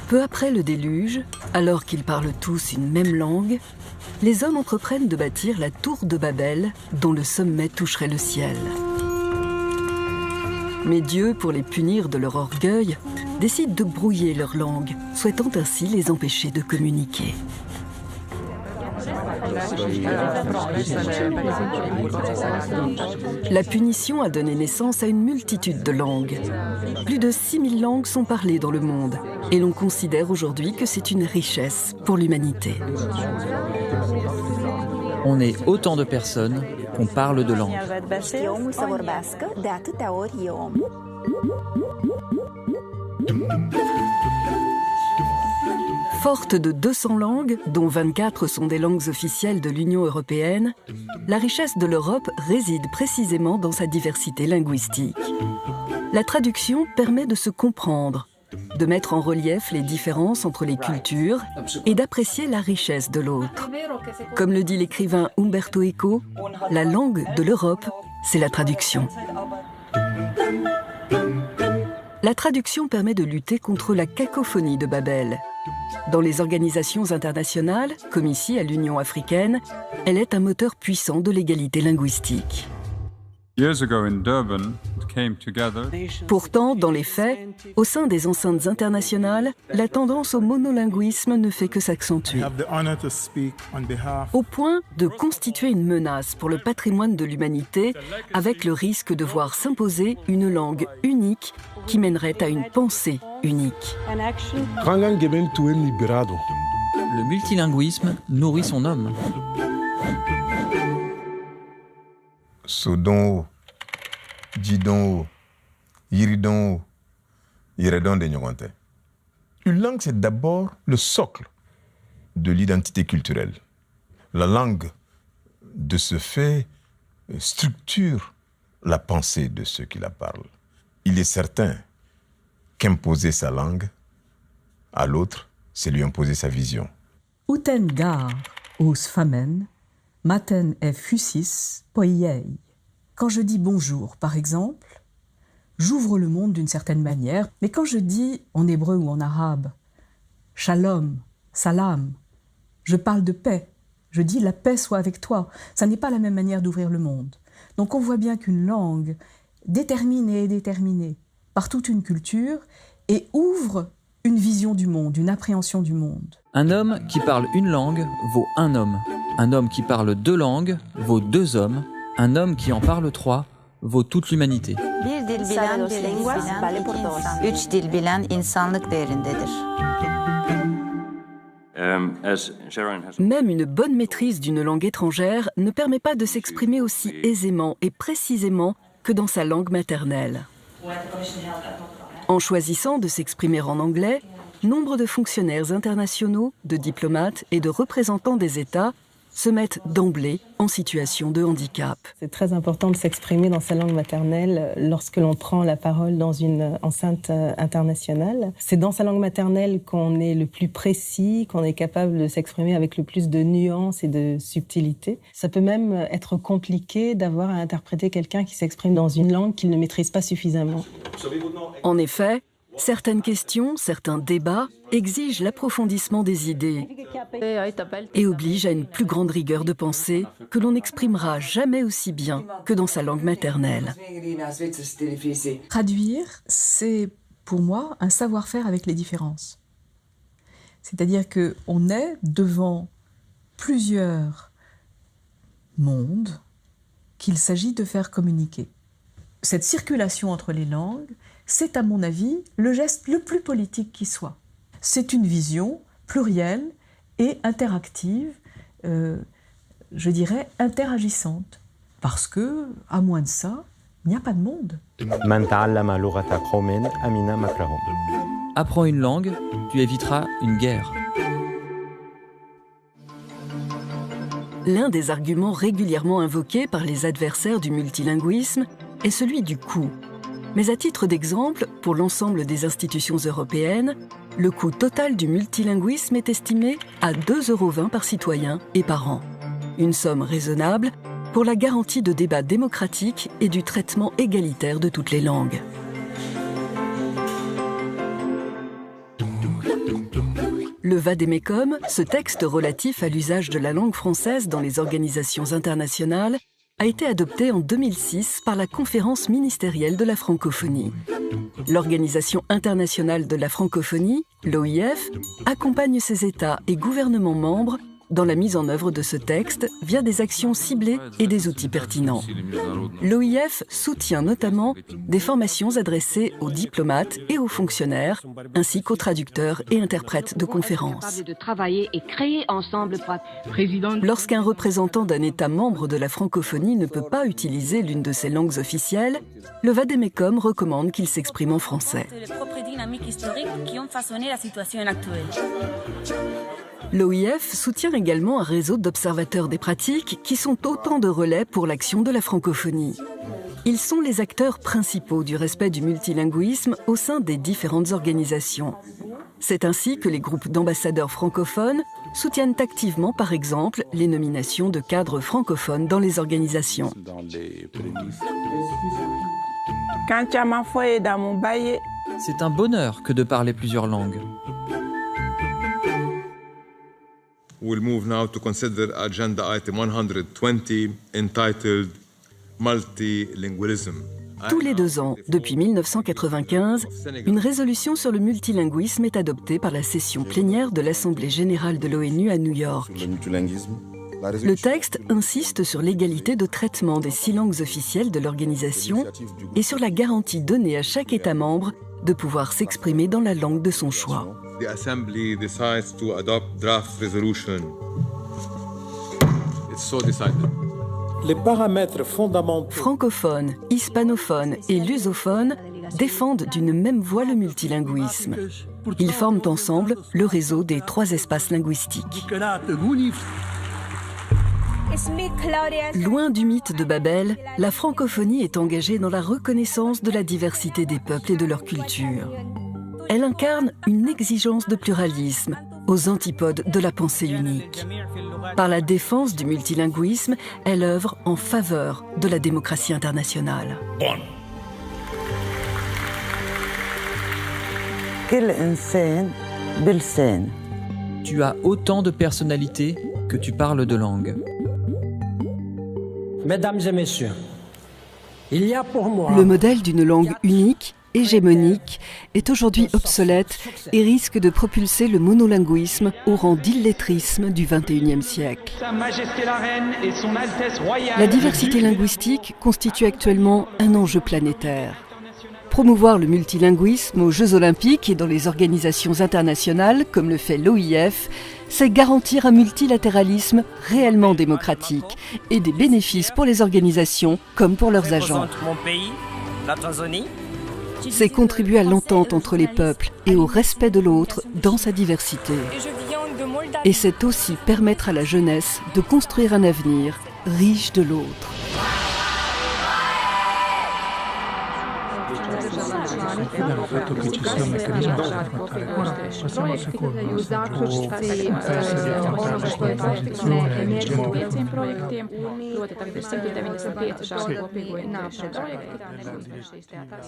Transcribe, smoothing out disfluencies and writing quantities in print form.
Peu après le déluge, alors qu'ils parlent tous une même langue, les hommes entreprennent de bâtir la tour de Babel, dont le sommet toucherait le ciel. Mais Dieu, pour les punir de leur orgueil, décide de brouiller leur langue, souhaitant ainsi les empêcher de communiquer. La punition a donné naissance à une multitude de langues. Plus de 6000 langues sont parlées dans le monde et l'on considère aujourd'hui que c'est une richesse pour l'humanité. On est autant de personnes qu'on parle de langues. Forte de 200 langues, dont 24 sont des langues officielles de l'Union européenne, la richesse de l'Europe réside précisément dans sa diversité linguistique. La traduction permet de se comprendre, de mettre en relief les différences entre les cultures et d'apprécier la richesse de l'autre. Comme le dit l'écrivain Umberto Eco, la langue de l'Europe, c'est la traduction. La traduction permet de lutter contre la cacophonie de Babel. Dans les organisations internationales, comme ici à l'Union africaine, elle est un moteur puissant de l'égalité linguistique. Pourtant, dans les faits, au sein des enceintes internationales, la tendance au monolinguisme ne fait que s'accentuer, au point de constituer une menace pour le patrimoine de l'humanité, avec le risque de voir s'imposer une langue unique qui mènerait à une pensée unique. Le multilinguisme nourrit son homme. Sodon, Didon, Yiridon, Yiredon de Nyogonte. Une langue, c'est d'abord le socle de l'identité culturelle. La langue, de ce fait, structure la pensée de ceux qui la parlent. Il est certain qu'imposer sa langue à l'autre, c'est lui imposer sa vision. Uten gar os famen, maten e fusis poiei. Quand je dis bonjour, par exemple, j'ouvre le monde d'une certaine manière, mais quand je dis en hébreu ou en arabe shalom, salam, je parle de paix, je dis la paix soit avec toi. Ça n'est pas la même manière d'ouvrir le monde. Donc on voit bien qu'une langue détermine et est déterminée par toute une culture et ouvre une vision du monde, une appréhension du monde. Un homme qui parle une langue vaut un homme. Un homme qui parle 2 langues vaut 2 hommes. Un homme qui en parle 3 vaut toute l'humanité. Même une bonne maîtrise d'une langue étrangère ne permet pas de s'exprimer aussi aisément et précisément que dans sa langue maternelle. En choisissant de s'exprimer en anglais, nombre de fonctionnaires internationaux, de diplomates et de représentants des États se mettent d'emblée en situation de handicap. C'est très important de s'exprimer dans sa langue maternelle lorsque l'on prend la parole dans une enceinte internationale. C'est dans sa langue maternelle qu'on est le plus précis, qu'on est capable de s'exprimer avec le plus de nuances et de subtilité. Ça peut même être compliqué d'avoir à interpréter quelqu'un qui s'exprime dans une langue qu'il ne maîtrise pas suffisamment. En effet, certaines questions, certains débats exigent l'approfondissement des idées et obligent à une plus grande rigueur de pensée que l'on n'exprimera jamais aussi bien que dans sa langue maternelle. Traduire, c'est pour moi un savoir-faire avec les différences. C'est-à-dire qu'on est devant plusieurs mondes qu'il s'agit de faire communiquer. Cette circulation entre les langues, c'est à mon avis le geste le plus politique qui soit. C'est une vision plurielle et interactive, je dirais interagissante. Parce que, à moins de ça, il n'y a pas de monde. Apprends une langue, tu éviteras une guerre. L'un des arguments régulièrement invoqués par les adversaires du multilinguisme est celui du coût. Mais à titre d'exemple, pour l'ensemble des institutions européennes, le coût total du multilinguisme est estimé à 2,20 € par citoyen et par an. Une somme raisonnable pour la garantie de débats démocratiques et du traitement égalitaire de toutes les langues. Le Vade-Mecum, ce texte relatif à l'usage de la langue française dans les organisations internationales, a été adopté en 2006 par la Conférence ministérielle de la francophonie. L'Organisation internationale de la francophonie, l'OIF, accompagne ses États et gouvernements membres dans la mise en œuvre de ce texte via des actions ciblées et des outils pertinents. L'OIF soutient notamment des formations adressées aux diplomates et aux fonctionnaires, ainsi qu'aux traducteurs et interprètes de conférences. Lorsqu'un représentant d'un État membre de la francophonie ne peut pas utiliser l'une de ses langues officielles, le Vade-Mecum recommande qu'il s'exprime en français. L'OIF soutient également un réseau d'observateurs des pratiques qui sont autant de relais pour l'action de la francophonie. Ils sont les acteurs principaux du respect du multilinguisme au sein des différentes organisations. C'est ainsi que les groupes d'ambassadeurs francophones soutiennent activement, par exemple, les nominations de cadres francophones dans les organisations. C'est un bonheur que de parler plusieurs langues. We'll move now to consider agenda item 120 entitled Multilingualism. Tous les 2 ans, depuis 1995, une résolution sur le multilinguisme est adoptée par la session plénière de l'Assemblée générale de l'ONU à New York. Le texte insiste sur l'égalité de traitement des 6 langues officielles de l'organisation et sur la garantie donnée à chaque État membre de pouvoir s'exprimer dans la langue de son choix. The Assembly decides to adopt draft resolution. It's so decided. Les paramètres fondamentaux Francophones, hispanophones et lusophones défendent d'une même voix le multilinguisme. Ils forment ensemble le réseau des 3 espaces linguistiques. Loin du mythe de Babel, la francophonie est engagée dans la reconnaissance de la diversité des peuples et de leur culture. Elle incarne une exigence de pluralisme aux antipodes de la pensée unique. Par la défense du multilinguisme, elle œuvre en faveur de la démocratie internationale. Tu as autant de personnalité que tu parles de langue. Mesdames et messieurs, il y a pour moi Le modèle d'une langue unique, hégémonique, est aujourd'hui obsolète et risque de propulser le monolinguisme au rang d'illettrisme du XXIe siècle. Sa Majesté la Reine et Son Altesse Royale. La diversité linguistique constitue actuellement un enjeu planétaire. Promouvoir le multilinguisme aux Jeux Olympiques et dans les organisations internationales, comme le fait l'OIF, c'est garantir un multilatéralisme réellement démocratique et des bénéfices pour les organisations comme pour leurs agents. Mon pays, la Tanzanie. C'est contribuer à l'entente entre les peuples et au respect de l'autre dans sa diversité. Et c'est aussi permettre à la jeunesse de construire un avenir riche de l'autre. projektiem, ļoti tagad ir 195 šādi kopīgi šīs teātras.